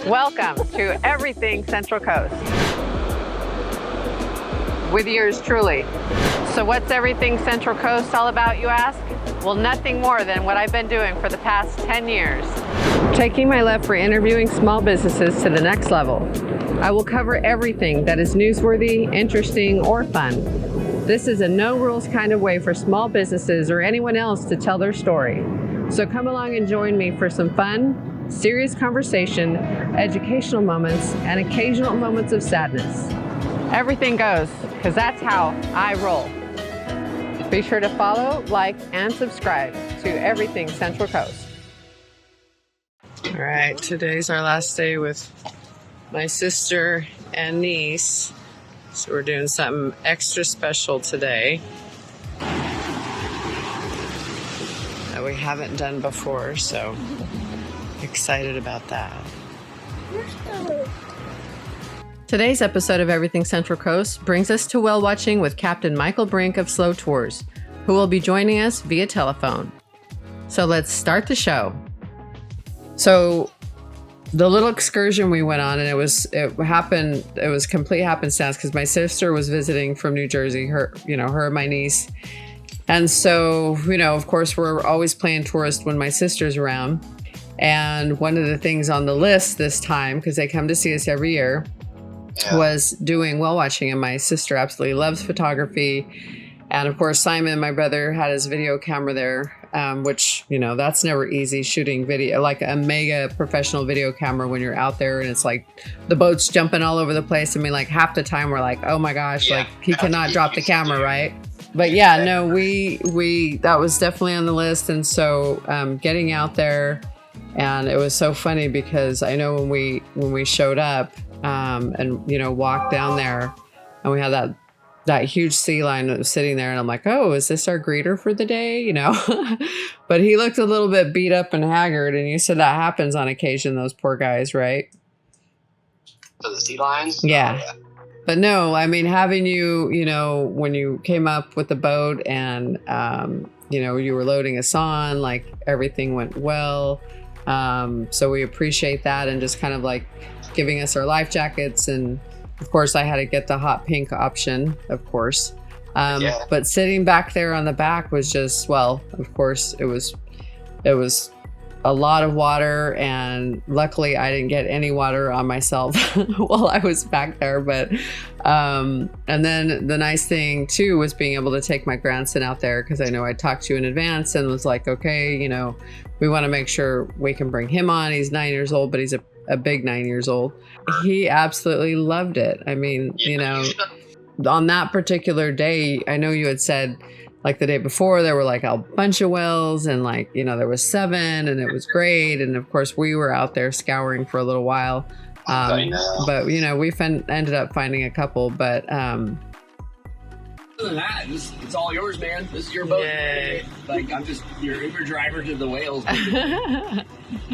Welcome to Everything Central Coast with yours truly. So what's Everything Central Coast all about, you ask? Well, nothing more than what I've been doing for the past 10 years. Taking my love for interviewing small businesses to the next level. I will cover everything that is newsworthy, interesting, or fun. This is a no rules kind of way for small businesses or anyone else to tell their story. So come along and join me for some fun, serious conversation, educational moments, and occasional moments of sadness. Everything goes, because that's how I roll. Be sure to follow, like, and subscribe to Everything Central Coast. All right, today's our last day with my sister and niece. So we're doing something extra special today that we haven't done before, so excited about that. Today's episode of Everything Central Coast brings us to whale watching with Captain Michael Brink of SLO Tours, who will be joining us via telephone. So let's start the show. So the little excursion we went on, and it was complete happenstance because my sister was visiting from New Jersey, her and my niece. And so, of course, we're always playing tourist when my sister's around. And one of the things on the list this time, because they come to see us every year, was doing whale watching. And my sister absolutely loves photography. And of course, Simon, my brother, had his video camera there, which, that's never easy shooting video, like a mega professional video camera when you're out there and it's like the boat's jumping all over the place. I mean, like half the time we're like, oh my gosh, like he cannot drop the camera, right? But yeah, no, we that was definitely on the list. And so getting out there, and it was so funny because I know when we showed up and, walked down there and we had that huge sea lion that was sitting there, and I'm like, oh, is this our greeter for the day? But he looked a little bit beat up and haggard, and you said that happens on occasion, ththose poor guys, right? For the sea lions? Yeah. Oh, yeah. But no, I mean, having you, when you came up with the boat and, you were loading us on, like everything went well. So we appreciate that, and just kind of like giving us our life jackets. And of course I had to get the hot pink option, of course. But sitting back there on the back was just, well, of course it was a lot of water, and luckily I didn't get any water on myself while I was back there. But and then the nice thing too was being able to take my grandson out there, because I know I talked to you in advance and was like, okay, we want to make sure we can bring him on. He's 9 years old, but he's a big 9 years old. He absolutely loved it. I mean, on that particular day, I know you had said like the day before there were like a bunch of whales, and like, there was 7, and it was great. And of course we were out there scouring for a little while. But we ended up finding a couple, but Other than that, it's all yours, man. This is your boat. Yay. Like, I'm just your Uber driver to the whales.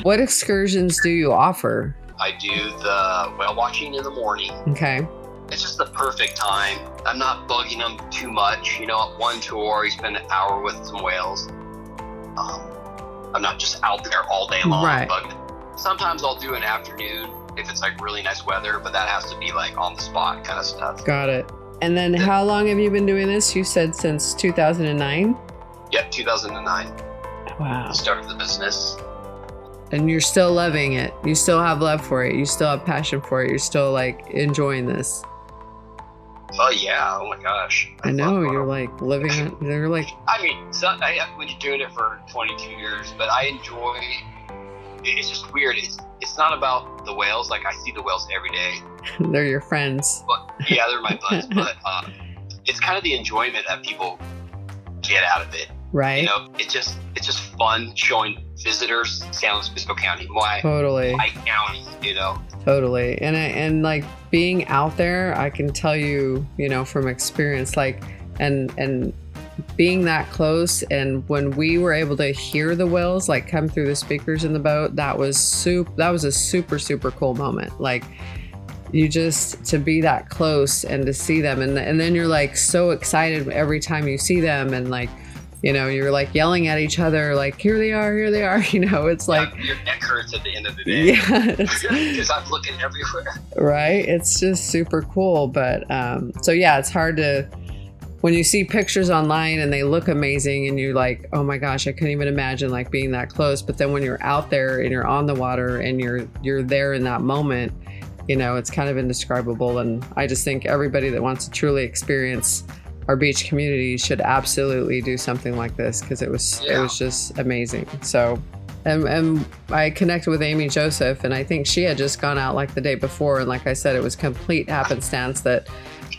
What excursions do you offer? I do the whale watching in the morning. Okay. It's just the perfect time. I'm not bugging them too much. One tour, you spend an hour with some whales. I'm not just out there all day long. Right. Sometimes I'll do an afternoon if it's like really nice weather, but that has to be like on the spot kind of stuff. Got it. And then how long have you been doing this? You said since 2009? Yep, 2009. Wow. Started the business. And you're still loving it. You still have love for it. You still have passion for it. You're still like enjoying this. Oh yeah. Oh my gosh. I know you're like living it. You're like, I mean, when you're doing it for 22 years, but I enjoy, it's just weird. It's not about the whales. Like I see the whales every day. They're your friends. But yeah, they're my buds. But it's kind of the enjoyment that people get out of it. Right. It's just fun showing visitors San Luis Obispo County, my county. Totally. And like being out there, I can tell you, from experience, like and being that close, and when we were able to hear the whales like come through the speakers in the boat, that was a super, super cool moment. Like you just to be that close and to see them, and then you're like so excited every time you see them, and like you know, you're like yelling at each other, like, here they are, you know, it's like, your neck hurts at the end of the day. yeah, Because I'm looking everywhere. right. It's just super cool. But, so yeah, it's hard to, when you see pictures online and they look amazing and you're like, oh my gosh, I couldn't even imagine like being that close. But then when you're out there and you're on the water and you're there in that moment, you know, it's kind of indescribable. And I just think everybody that wants to truly experience our beach community should absolutely do something like this, because it was just amazing. So, and I connected with Amy Joseph, and I think she had just gone out like the day before. And like I said, it was complete happenstance that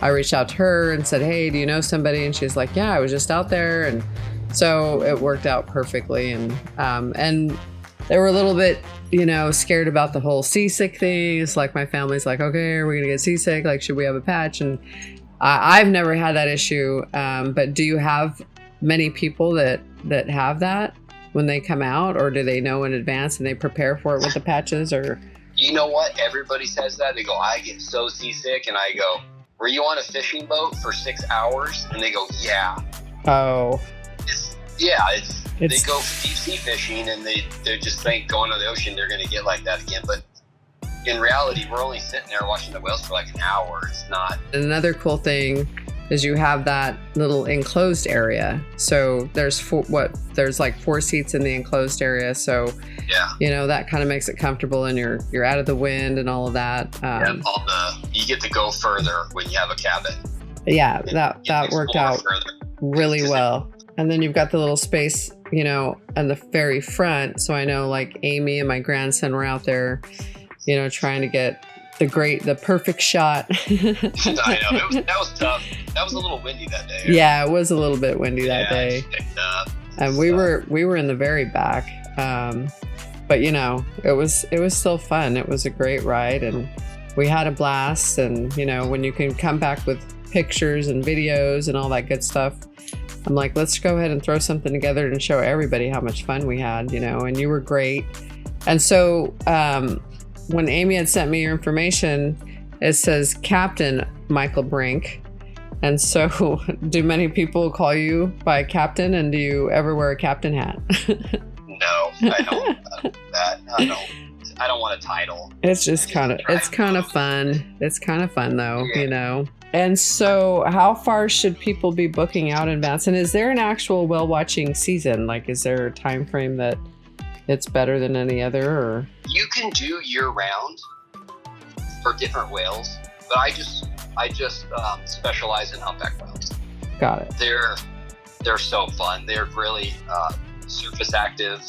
I reached out to her and said, hey, do you know somebody? And she's like, yeah, I was just out there. And so it worked out perfectly. And they were a little bit, you know, scared about the whole seasick thing. It's like my family's like, okay, are we going to get seasick? Like, should we have a patch? And I've never had that issue. But do you have many people that have that when they come out, or do they know in advance and they prepare for it with the patches? Or, you know what? Everybody says that. They go, I get so seasick. And I go, were you on a fishing boat for 6 hours? And they go, yeah. Oh. They go deep sea fishing and they just think going to the ocean they're going to get like that again. But in reality, we're only sitting there watching the whales for like an hour. It's not. Another cool thing is you have that little enclosed area. So there's like 4 seats in the enclosed area. So yeah, you know, that kind of makes it comfortable, and you're out of the wind and all of that. You get to go further when you have a cabin. Yeah, that worked out really well. And then you've got the little space, you know, on the very front. So I know like Amy and my grandson were out there, you know, trying to get the perfect shot. I know, that was tough. That was a little windy that day. Yeah, it was a little bit windy that day. Picked up, and we were in the very back. But you know, it was still fun. It was a great ride, and we had a blast. And you know, when you can come back with pictures and videos and all that good stuff, I'm like, let's go ahead and throw something together and show everybody how much fun we had, you know. And you were great. And so when Amy had sent me your information, it says Captain Michael Brink. And so do many people call you by Captain, and do you ever wear a captain hat? No, I don't. I don't want a title. It's just kind of fun. It's kind of fun though, you know. And so how far should people be booking out in advance? And is there an actual whale watching season? Like, is there a time frame that it's better than any other? Or you can do year round for different whales, but I just specialize in humpback whales. Got it. They're so fun. They're really surface active.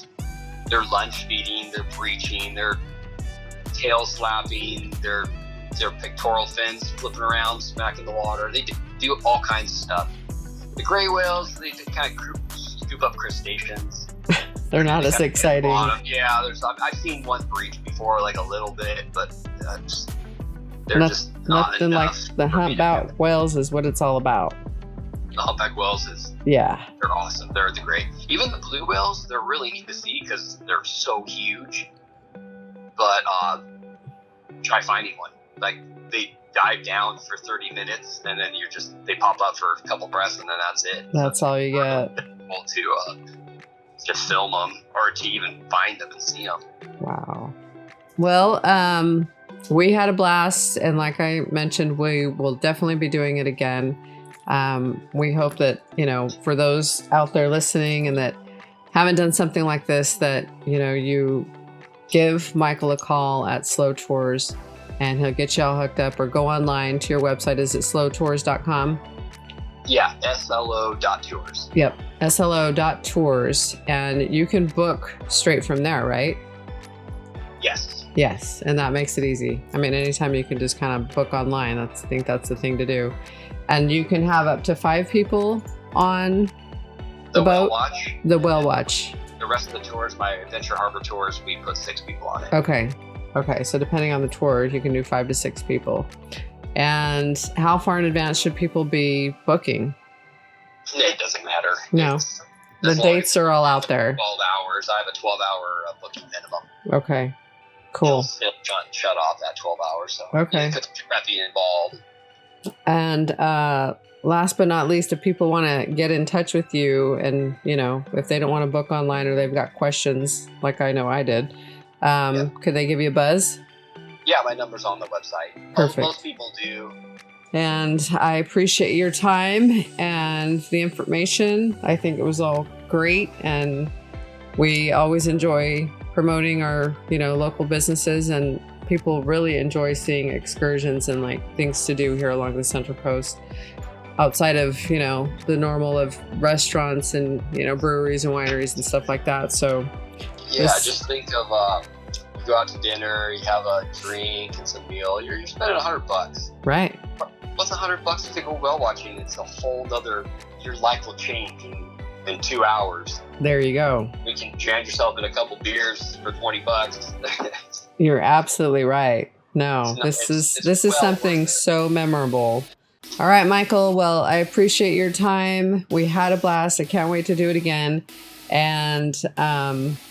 They're lunge feeding. They're breaching. They're tail slapping. Their pectoral fins flipping around, smacking the water. They do all kinds of stuff. The gray whales, they kind of scoop up crustaceans. They're not as exciting. Yeah, I've seen one breach before, like a little bit, but they're just not nothing like the humpback whales is what it's all about. The humpback whales they're awesome. They're great. Even the blue whales, they're really neat to see because they're so huge. But try finding one. Like, they dive down for 30 minutes and then they pop up for a couple breaths and then that's it. That's all you get. To film them or to even find them and see them. Wow. Well, we had a blast, and like I mentioned, we will definitely be doing it again. We hope that, you know, for those out there listening and that haven't done something like this, that, you know, you give Michael a call at SLO Tours and he'll get you all hooked up, or go online to your website. Is it slotours.com? Yeah, SLO.tours. Yep, SLO.tours. And you can book straight from there, right? Yes. Yes, and that makes it easy. I mean, anytime you can just kind of book online, I think that's the thing to do. And you can have up to 5 people on the boat. The whale watch. The rest of the tours, my Adventure Harbor tours, we put 6 people on it. Okay, so depending on the tour, you can do 5 to 6 people. And how far in advance should people be booking? It doesn't matter. No. The dates are all out there. 12 hours. I have a 12-hour booking minimum. Okay, cool. It'll shut off at 12 hours. So okay. Because prepping involved. And last but not least, if people want to get in touch with you and, if they don't want to book online or they've got questions, like I know I did, could they give you a buzz? Yeah, my number's on the website. Perfect. Most people do. And I appreciate your time and the information. I think it was all great. And we always enjoy promoting our, local businesses, and people really enjoy seeing excursions and like things to do here along the Central Coast outside of, the normal of restaurants and, breweries and wineries and stuff like that. So yeah, just think of, you go out to dinner, you have a drink, it's a meal, you're spending $100. Right. What's $100 to go whale watching? It's a whole nother, your life will change in 2 hours. There you go. You can drown yourself in a couple beers for $20. You're absolutely right. No, this is something so memorable. All right, Michael. Well, I appreciate your time. We had a blast. I can't wait to do it again. And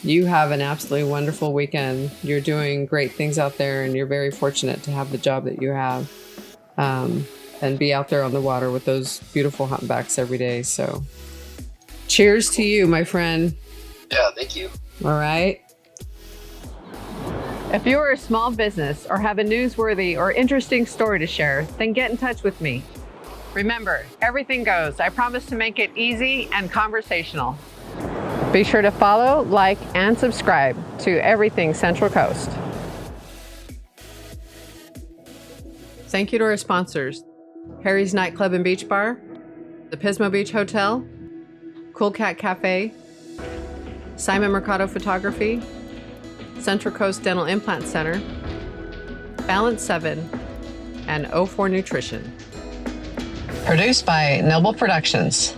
you have an absolutely wonderful weekend. You're doing great things out there, and you're very fortunate to have the job that you have, and be out there on the water with those beautiful humpbacks every day. So cheers to you, my friend. Yeah, thank you. All right. If you are a small business or have a newsworthy or interesting story to share, then get in touch with me. Remember, everything goes. I promise to make it easy and conversational. Be sure to follow, like, and subscribe to Everything Central Coast. Thank you to our sponsors, Harry's Nightclub and Beach Bar, the Pismo Beach Hotel, Cool Cat Cafe, Simon Mercado Photography, Central Coast Dental Implant Center, Balance 7, and O4 Nutrition. Produced by Noble Productions.